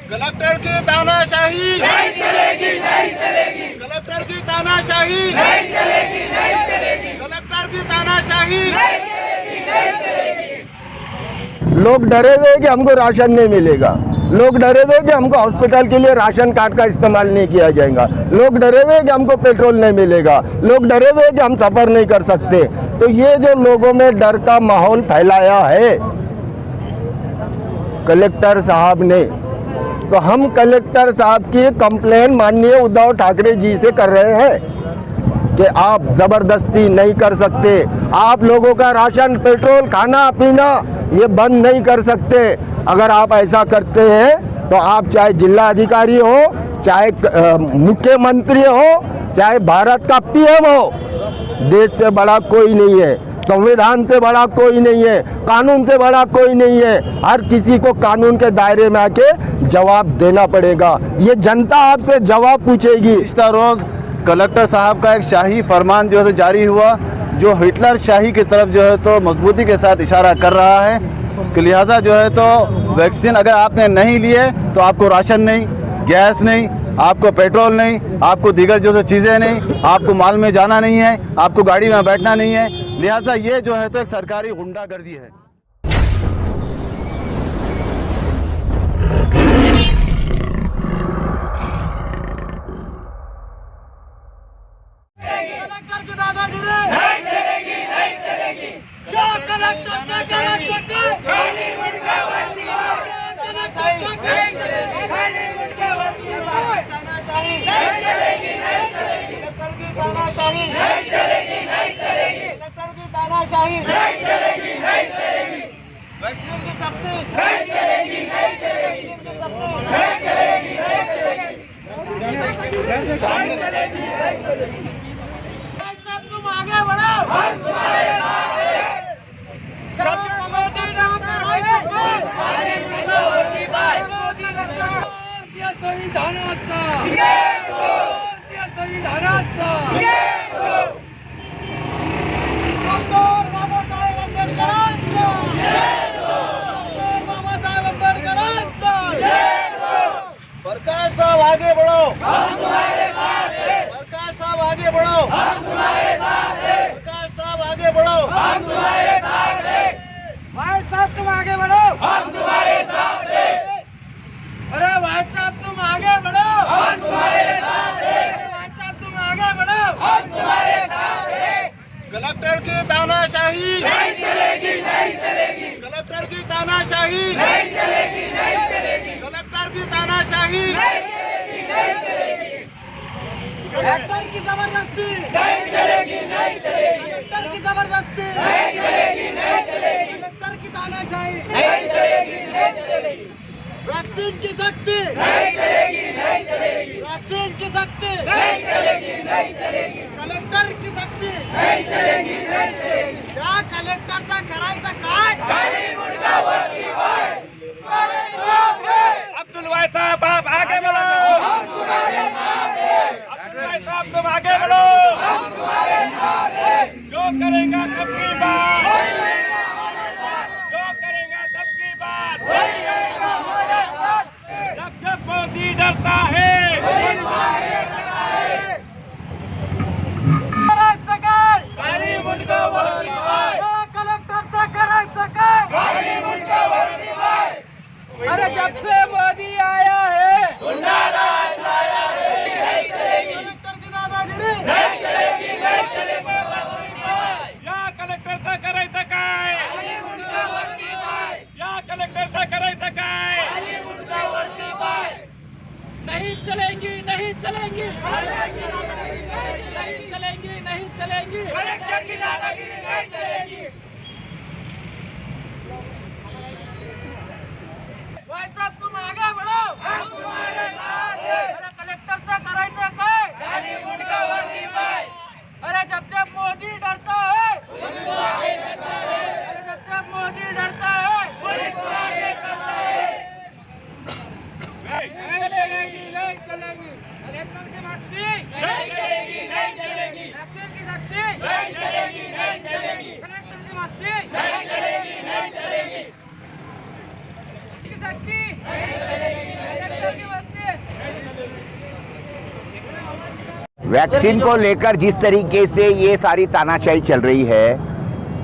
Collector की तानाशाही नहीं चलेगी, नहीं चलेगी। कलेक्टर की तानाशाही नहीं चलेगी, नहीं चलेगी। कलेक्टर की तानाशाही नहीं चलेगी, नहीं चलेगी। लोग डरे हुए कि हमको राशन नहीं मिलेगा, लोग डरे हुए कि हमको हॉस्पिटल के लिए राशन कार्ड का इस्तेमाल नहीं किया जाएगा, लोग डरे हुए कि हमको पेट्रोल नहीं मिलेगा, लोग डरे हुए कि हम सफ़र नहीं कर सकते। तो ये जो लोगों में डर का माहौल फैलाया है कलेक्टर साहब ने, तो हम कलेक्टर साहब की कंप्लेन माननीय उद्धव ठाकरे जी से कर रहे हैं कि आप ज़बरदस्ती नहीं कर सकते, आप लोगों का राशन, पेट्रोल, खाना पीना ये बंद नहीं कर सकते। अगर आप ऐसा करते हैं तो आप चाहे जिला अधिकारी हो, चाहे मुख्यमंत्री हो, चाहे भारत का पीएम हो, देश से बड़ा कोई नहीं है, संविधान से बड़ा कोई नहीं है, कानून से बड़ा कोई नहीं है। हर किसी को कानून के दायरे में आके जवाब देना पड़ेगा, ये जनता आपसे जवाब पूछेगी। पिछला रोज़ कलेक्टर साहब का एक शाही फरमान जो है जारी हुआ, जो हिटलर शाही की तरफ जो है तो मजबूती के साथ इशारा कर रहा है कि लिहाजा जो है तो वैक्सीन अगर आपने नहीं लिए तो आपको राशन नहीं, गैस नहीं, आपको पेट्रोल नहीं, आपको दीगर जो चीज़ें नहीं, आपको माल में जाना नहीं है, आपको गाड़ी में बैठना नहीं है। लिहाजा ये जो है तो एक सरकारी गुंडागर्दी है। कलेक्टर की दादागिरी नहीं चलेगी, नहीं चलेगी। क्या कलेक्टर का खाली मुर्गा वर्दी तानाशाही नहीं चलेगी, खाली मुर्गा वर्दी तानाशाही नहीं चलेगी, नहीं चलेगी। कलेक्टर की तानाशाही नहीं चलेगी, नहीं चलेगी। कलेक्टर की तानाशाही नहीं चलेगी, नहीं चलेगी। वैक्सीन की सख्ती नहीं चलेगी, नहीं चलेगी। वैक्सीन की सख्ती नहीं चलेगी, नहीं चलेगी। नहीं चलेगी, नहीं चलेगी। तुम आगे बढ़ो, हम तुम्हारे साथ हैं। संविधानाचा डॉक्टर बाबासाहेब आंबेडकरांचा, बाबासाहेब आंबेडकरांचा। प्रकाश साहब आगे बढ़ो, हम तुम्हारे साथ हैं। प्रकाश साहब आगे बढ़ो, हम तुम्हारे साथ हैं। प्रकाश साहब आगे बढ़ो, हम तुम्हारे साथ हैं। भाई साहब तुम आगे बढ़ो, हम तुम्हारे साथ हैं। अरे भाई साहब तुम आगे बढ़ो, हम तुम्हारे साथ हैं। भाई साहब तुम आगे बढ़ो, हम तुम्हारे साथ हैं। कलेक्टर की तानाशाही नहीं चलेगी, नहीं चलेगी। कलेक्टर की तानाशाही नहीं चलेगी, नहीं चलेगी। कलेक्टर की तानाशाही नहीं चलेगी, नहीं चलेगी। कलेक्टर की जबरदस्ती नहीं चलेगी, नहीं चलेगी। कलेक्टर की जबरदस्ती नहीं चलेगी, नहीं चलेगी। कलेक्टर की तानाशाही नहीं चलेगी, नहीं चलेगी। वैक्सीन की सख्ती नहीं चलेगी, नहीं चलेगी। वैक्सीन की सख्ती नहीं चलेगी, नहीं चलेगी। कलेक्टर की सख्ती नहीं चलेगी, नहीं चलेगी। क्या कलेक्टरचा करायचा काय? खाली मुर्गा वरती पाय। अब्दुल वाहिद साहब आप आगे बढ़ो, हम तुम्हारे साथ हैं। अब्दुल वाहिद साहब तुम आगे बढ़ो, हम तुम्हारे साथ हैं। जो करेगा सबकी बात, जो करेगा सबकी बात। जब जब मोदी डरता है, करायचं काय? खाली मुंडका वरती पाय। कलेक्टरचा करायचं काय? खाली मुंडका वरती पाय। अरे जब से मोदी आया है गुंडाराज लाया है। नहीं चलेगी कलेक्टर की दादागिरी, नहीं चलेगी, नहीं चलेगी। या कलेक्टरचा करायचं काय? खाली मुंडका वरती पाय। या कलेक्टरचा करायचं काय? खाली मुंडका वरती पाय। नहीं चलेंगी, नहीं चलेंगी, नहीं चलेगी, नहीं चलेगी। कलेक्टर की दादागिरी नहीं चलेगी। भाई साहब तुम आगे बढ़ो, हम तुम्हारे साथ हैं। अरे कलेक्टरचा करायचं काय? खाली मुंडका वरती पाय। अरे जब मोदी डरता है, पुलिस आगे करता है। अरे जब मोदी डरता है, पुलिस आगे करता है। नहीं चलेगी, नहीं चलेगी। कलेक्टर की मस्ती नहीं चलेगी, नहीं चलेगी। वैक्सीन की सख्ती नहीं चलेगी, नहीं चलेगी। कलेक्टर की वैक्सीन को लेकर जिस तरीके से ये सारी तानाशाही चल रही है,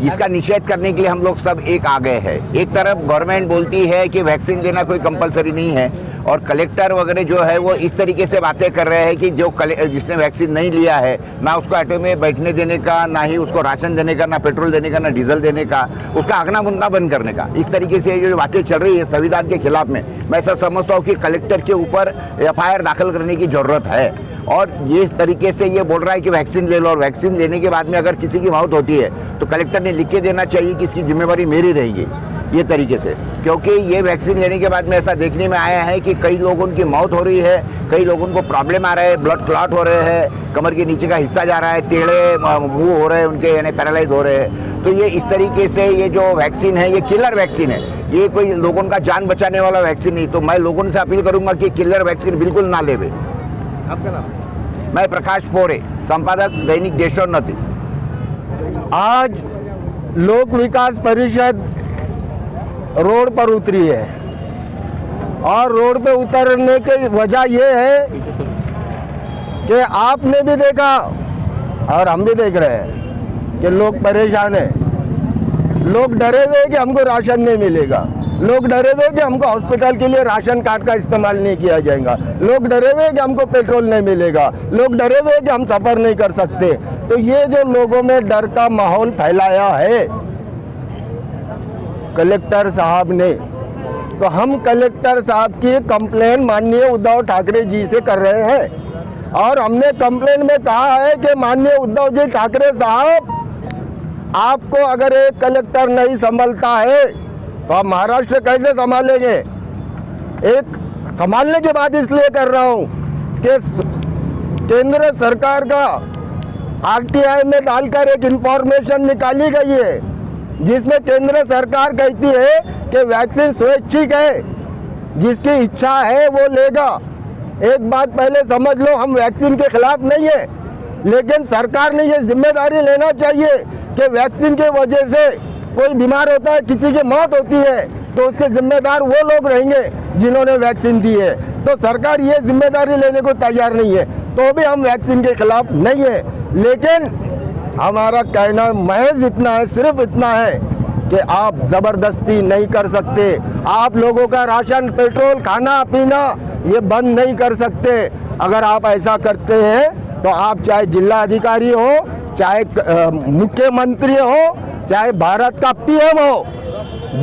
इसका निषेध करने के लिए हम लोग सब एक आ गए हैं। एक तरफ गवर्नमेंट बोलती है कि वैक्सीन देना कोई कंपलसरी नहीं है, और कलेक्टर वगैरह जो है वो इस तरीके से बातें कर रहे हैं कि जिसने वैक्सीन नहीं लिया है, ना उसको ऑटो में बैठने देने का, ना ही उसको राशन देने का, ना पेट्रोल देने का, ना डीजल देने का, उसका आगना मुन्ना बंद करने का। इस तरीके से जो बातें चल रही है संविधान के खिलाफ में, मैं ऐसा समझता हूँ कि कलेक्टर के ऊपर FIR दाखिल करने की ज़रूरत है। और ये इस तरीके से ये बोल रहा है कि वैक्सीन ले लो, और वैक्सीन लेने के बाद में अगर किसी की मौत होती है तो कलेक्टर ने लिख के देना चाहिए कि इसकी जिम्मेवारी मेरी रहेगी, ये तरीके से। क्योंकि ये वैक्सीन लेने के बाद में ऐसा देखने में आया है कि कई लोगों की मौत हो रही है, कई लोगों को प्रॉब्लम आ रहा है, ब्लड क्लॉट हो रहे हैं, कमर के नीचे का हिस्सा जा रहा है, टेढ़े मुंह हो रहे हैं उनके, यानी पैरालाइज हो रहे हैं। तो ये इस तरीके से ये जो वैक्सीन है ये किलर वैक्सीन है, ये कोई लोगों का जान बचाने वाला वैक्सीन नहीं। तो मैं लोगों से अपील करूंगा कि किलर वैक्सीन बिल्कुल ना लेवे। आपका नाम? मैं प्रकाश पोरे, संपादक दैनिक देशोन्नति। आज लोक विकास परिषद रोड पर उतरी है, और रोड पे उतरने की वजह ये है कि आपने भी देखा और हम भी देख रहे हैं कि लोग परेशान हैं। लोग डरे हुए कि हमको राशन नहीं मिलेगा, लोग डरे हुए कि हमको हॉस्पिटल के लिए राशन कार्ड का इस्तेमाल नहीं किया जाएगा, लोग डरे हुए कि हमको पेट्रोल नहीं मिलेगा, लोग डरे हुए कि हम सफ़र नहीं कर सकते। तो ये जो लोगों में डर का माहौल फैलाया है कलेक्टर साहब ने, तो हम कलेक्टर साहब की कंप्लेन माननीय उद्धव ठाकरे जी से कर रहे हैं। और हमने कंप्लेन में कहा है कि माननीय उद्धव जी ठाकरे साहब, आपको अगर एक कलेक्टर नहीं संभलता है तो आप महाराष्ट्र कैसे संभालेंगे? एक संभालने की बात इसलिए कर रहा हूँ कि केंद्र सरकार का RTI में डालकर एक इंफॉर्मेशन निकाली गई है जिसमें केंद्र सरकार कहती है कि वैक्सीन स्वैच्छिक है, जिसकी इच्छा है वो लेगा। एक बात पहले समझ लो, हम वैक्सीन के खिलाफ नहीं है, लेकिन सरकार ने ये जिम्मेदारी लेना चाहिए कि वैक्सीन के वजह से कोई बीमार होता है, किसी की मौत होती है, तो उसके जिम्मेदार वो लोग रहेंगे जिन्होंने वैक्सीन दी है। तो सरकार ये जिम्मेदारी लेने को तैयार नहीं है, तो भी हम वैक्सीन के खिलाफ नहीं है। लेकिन हमारा कहना महज इतना है, सिर्फ इतना है कि आप ज़बरदस्ती नहीं कर सकते। आप लोगों का राशन, पेट्रोल, खाना पीना ये बंद नहीं कर सकते। अगर आप ऐसा करते हैं तो आप चाहे जिला अधिकारी हो, चाहे मुख्यमंत्री हो, चाहे भारत का PM हो,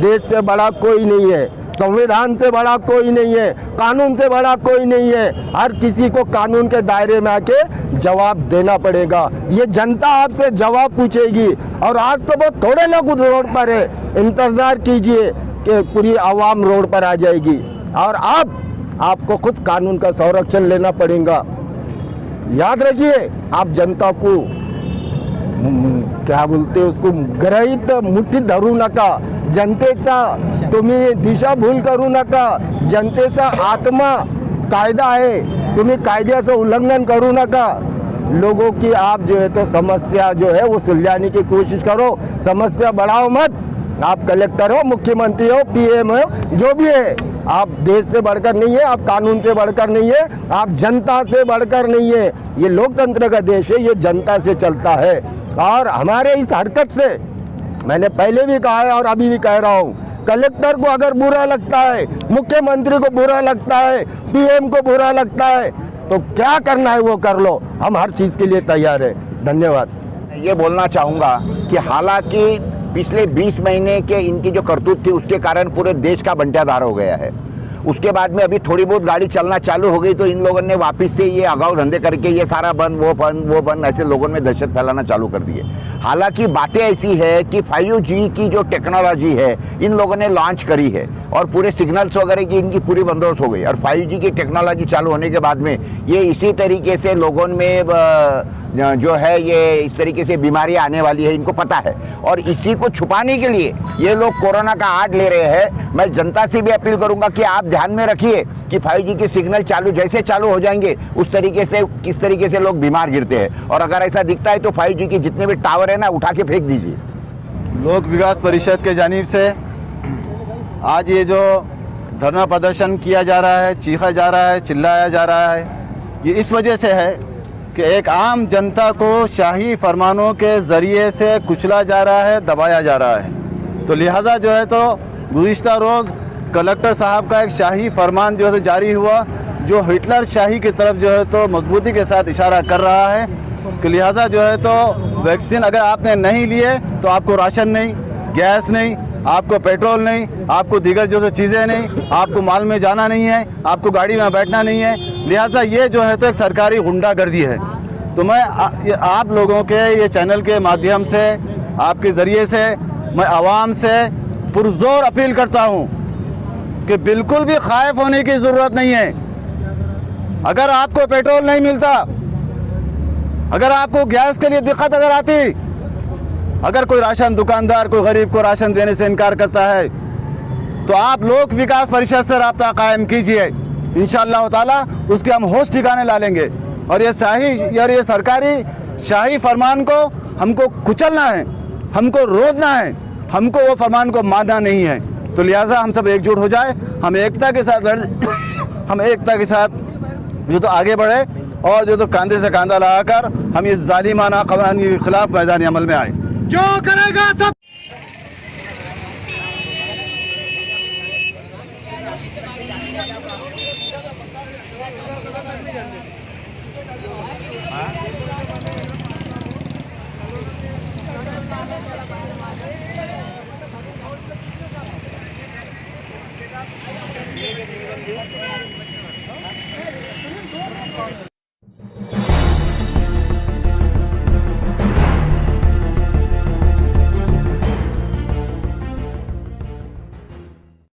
देश से बड़ा कोई नहीं है, संविधान से बड़ा कोई नहीं है, कानून से बड़ा कोई नहीं है। हर किसी को कानून के दायरे में आके जवाब देना पड़ेगा। ये जनता आपसे जवाब पूछेगी। और आज तो बहुत थोड़े लोग रोड पर है, इंतज़ार कीजिए कि पूरी आवाम रोड पर आ जाएगी। और अब आपको खुद कानून का संरक्षण लेना पड़ेगा। याद रखिए, आप जनता को क्या बोलते उसको ग्रहित मुठीत धरू नका, जनतेचा तुम्ही दिशाभूल करू नका, जनतेचा आत्मा कायदा आहे, तुम्ही कायद्याचं उल्लंघन करू नका। लोगों की आप जो है तो समस्या जो है वो सुलझाने की कोशिश करो, समस्या बढ़ाओ मत। आप कलेक्टर हो, मुख्यमंत्री हो, PM हो, जो भी है, आप देश से बढ़कर नहीं है, आप कानून से बढ़कर नहीं है, आप जनता से बढ़कर नहीं है। ये लोकतंत्र का देश है, ये जनता से चलता है। और हमारे इस हरकत से, मैंने पहले भी कहा है और अभी भी कह रहा हूँ, कलेक्टर को अगर बुरा लगता है, मुख्यमंत्री को बुरा लगता है, PM को बुरा लगता है, तो क्या करना है वो कर लो, हम हर चीज़ के लिए तैयार है। धन्यवाद। ये बोलना चाहूँगा कि हालांकि पिछले 20 महीने के इनकी जो करतूत थी उसके कारण पूरे देश का बंटाधार हो गया है। उसके बाद में अभी थोड़ी बहुत गाड़ी चलना चालू हो गई तो इन लोगों ने वापस से ये अगाऊ धंधे करके ये सारा बंद, वो बंद ऐसे लोगों में दहशत फैलाना चालू कर दिए। हालांकि बातें ऐसी है कि 5G की जो टेक्नोलॉजी है इन लोगों ने लॉन्च करी है और पूरे सिग्नल्स वगैरह की इनकी पूरी बंदोबस्त हो गई। और 5G की टेक्नोलॉजी चालू होने के बाद में ये इसी तरीके से लोगों में जो है ये इस तरीके से बीमारियां आने वाली है, इनको पता है। और इसी को छुपाने के लिए ये लोग कोरोना का आड़ ले रहे हैं। मैं जनता से भी अपील करूंगा कि आप ध्यान में रखिए कि 5G के सिग्नल जैसे चालू हो जाएंगे उस तरीके से किस तरीके से लोग बीमार गिरते हैं। और अगर ऐसा दिखता है तो 5G के जितने भी टावर है ना, उठा के फेंक दीजिए। लोक विकास परिषद के जानिब से आज ये जो धरना प्रदर्शन किया जा रहा है, चीखा जा रहा है, चिल्लाया जा रहा है, ये इस वजह से है कि एक आम जनता को शाही फरमानों के ज़रिए से कुचला जा रहा है, दबाया जा रहा है। तो लिहाजा जो है तो गुज़िश्ता रोज़ कलेक्टर साहब का एक शाही फरमान जो है तो जारी हुआ, जो हिटलर शाही की तरफ जो है तो मजबूती के साथ इशारा कर रहा है कि लिहाजा जो है तो वैक्सीन अगर आपने नहीं लिए तो आपको राशन नहीं, गैस नहीं, आपको पेट्रोल नहीं, आपको दीगर जो तो चीज़ें नहीं, आपको माल में जाना नहीं है, आपको गाड़ी में बैठना नहीं है। लिहाजा ये जो है तो एक सरकारी गुंडागर्दी है। तो मैं आप लोगों के ये चैनल के माध्यम से, आपके ज़रिए से मैं आवाम से पुरज़ोर अपील करता हूँ कि बिल्कुल भी खाइफ होने की ज़रूरत नहीं है। अगर आपको पेट्रोल नहीं मिलता, अगर आपको गैस के लिए दिक्कत अगर आती, अगर कोई राशन दुकानदार कोई गरीब को राशन देने से इनकार करता है, तो आप लोक विकास परिषद से रब्ता कायम कीजिए। इंशाअल्लाह ताला उसके हम होश ठिकाने ला लेंगे। और ये सरकारी शाही फरमान को हमको कुचलना है, हमको रोकना है, हमको वो फरमान को मानना नहीं है। तो लिहाजा हम सब एकजुट हो जाए, हम एकता के साथ जो तो आगे बढ़े और जो तो कंधे से कंधा लगाकर हम इस जालिमाना क़वानीन के खिलाफ मैदानी अमल में आए। जो करेगा सब